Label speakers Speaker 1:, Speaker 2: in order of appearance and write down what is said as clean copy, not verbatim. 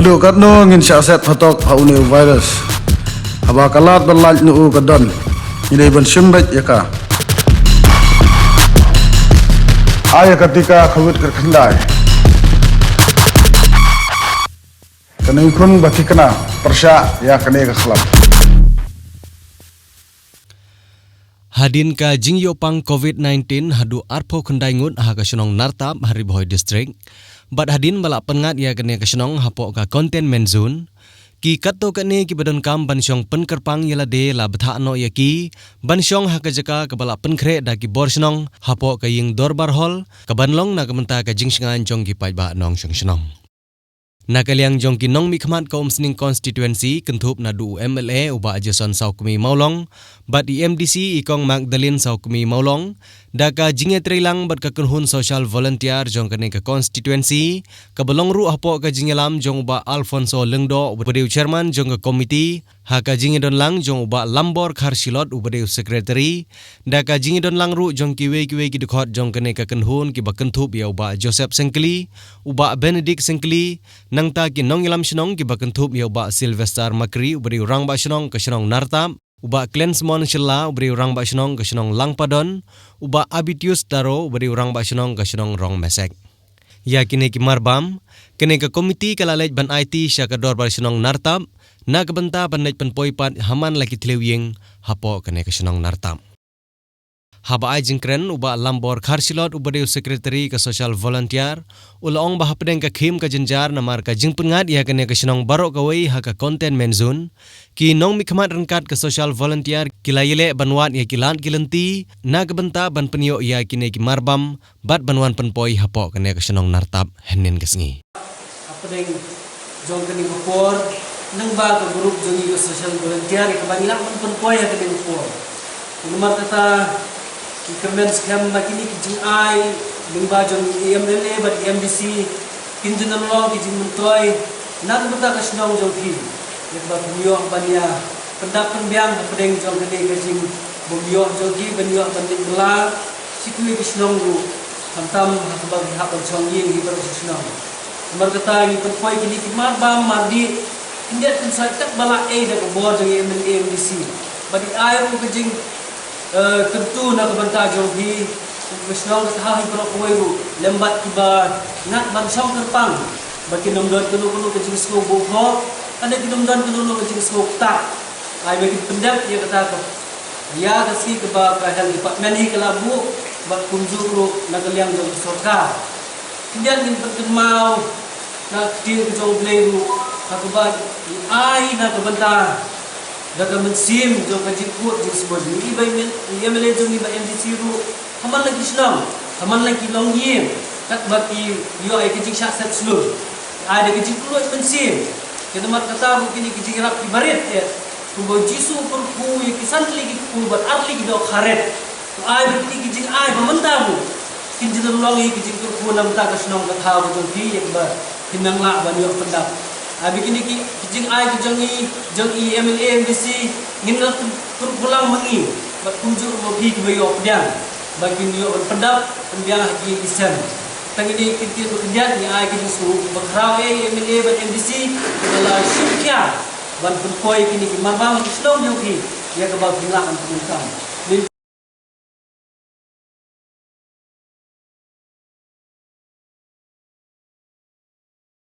Speaker 1: Adu kat no ngin syaset fatok haune virus. Haba kalat berlaj nu kadon. Ini ban simbet ya ka. Ayah ketika kawit kerkendai. Kena ikun baki kena persya ya kena kekhlam.
Speaker 2: Hadin ka jingyopang COVID-19 hadu arpo kendai ngut ha ka Senong Nartap Hari Bohoi District. Bat hadin balak pengat ya kene ka Senong hapo ka containment zone. Ki katto kene ki badon kam bansyong penkerpang yala de la betha no ya ki bansyong ha ka jaka ka balak penkre da ki bor Senong hapo ka ying dorbar hall ka banlong na ka menta ka jingsingan jong ki pai ba nong Senong. Nakaliang jong ki nong mikmat ka umsning constituency kentup na du MLA uba Jason Saukumi Maulong bat EMDC ikong Magdalene Saukumi Maulong daka jingetre lang bat ka kunhun social volunteer jong kane ka constituency ka balong ru hapo ka jingelam jong uba Alfonso Lengdo ubadeu chairman jong ka committee ha ka jingedon lang jong uba Lambor Kharsilot ubadeu secretary daka jingedon lang ru jong kiwe ki dekhot jong kane ka kunhun ki ba kentup ya uba Joseph Sengkli uba Benedict Sengkli nangta ki nong ilam Senong ki ba kentup ya uba Sylvester Makri ubadeu rang ba Senong ka Senong Nartap uba Klensmon Shilla ubari orang ba Senong ke Senong Langpadon uba Abitius Daro ubari orang ba Senong ke Senong Rong Mesek ya kini ki marbam kini ke komiti kalalej ban IT sya ka dor ba Senong Nartap na kebenta pandai penpoipat haman laki tliwing hapo kini ke Senong Nartap haba ai jingkren uba Lambor Kharsilot ubari secretary ke social volunteer ulaong ba hapdeng ka khim ka jenjar namar ka jingpengat ya kini ke Senong barok kawai ha ka containment zone ki nong mikmat rengkat ke social volunteer kilayele banwat ya kilan kilenti na kebenta ban penyo ya kini ki marbam bat banwan penpoi hapo kene ke Senong Nartap henin kesngi
Speaker 3: hapdeng jong kini kupor nang ba ka grup jong social volunteer ke banila penpoi ya kini kupor nomor kata Kemen skam makini kijing ai lingba jong MLA bat MDC kinjun long kijing mentoy nak beta ka Senong jong ki ba bumyo bania pendak penbiang pedeng jong kene kijing bumyo jong ki bumyo banding bela sikui ki Senong ru hantam habag hab jong yi ni bar Senong nomor kata ni penpoi kini ki marbam mardi india kan sakat bala da ko bor jong MLA MDC badi ai ko kijing tentu nak banta jogi Senong tahu berapa wayu lembat kibar nak bansong terpang bagi nomdon kenu ke jenis skop boho ada di nomdon kenu ke jenis skop tak ai bagi pendap dia kata ya kasih ke ba health department hi kelabu bak kunjung ru nak liang jong sorka kemudian din perkemau nak di jong bleru aku ba ai nak banta daga mensim jo kajik kut jing sebod ni bai men ia mele jong ni ba MDC ru haman lagi Senong haman lagi long yim kat baki yo ai kajik syak set slu ada kajik kut mensim kita mat kata mungkin kajik rap ki baret ya kubo jisu per ku ye kisan lagi ku bat arli do kharet to ai beti kajik ai bamenta bu kinjin long ye kajik ku nam ta ka Senong ka thaw jong ki ye ba kinang la ban yo pendap abi kini ki kijing ai ki jong i MLA MDC ngin pulang mengi bat kunjur mo bi ki bayo pedian bagi niyo pendap pembiang ki isan tang ini kinti to kendian ni ai ki su bakrau MLA bat MDC adalah syukya ban penpoi kini ki mambang ki Senong yo ki ya ka ba bilang an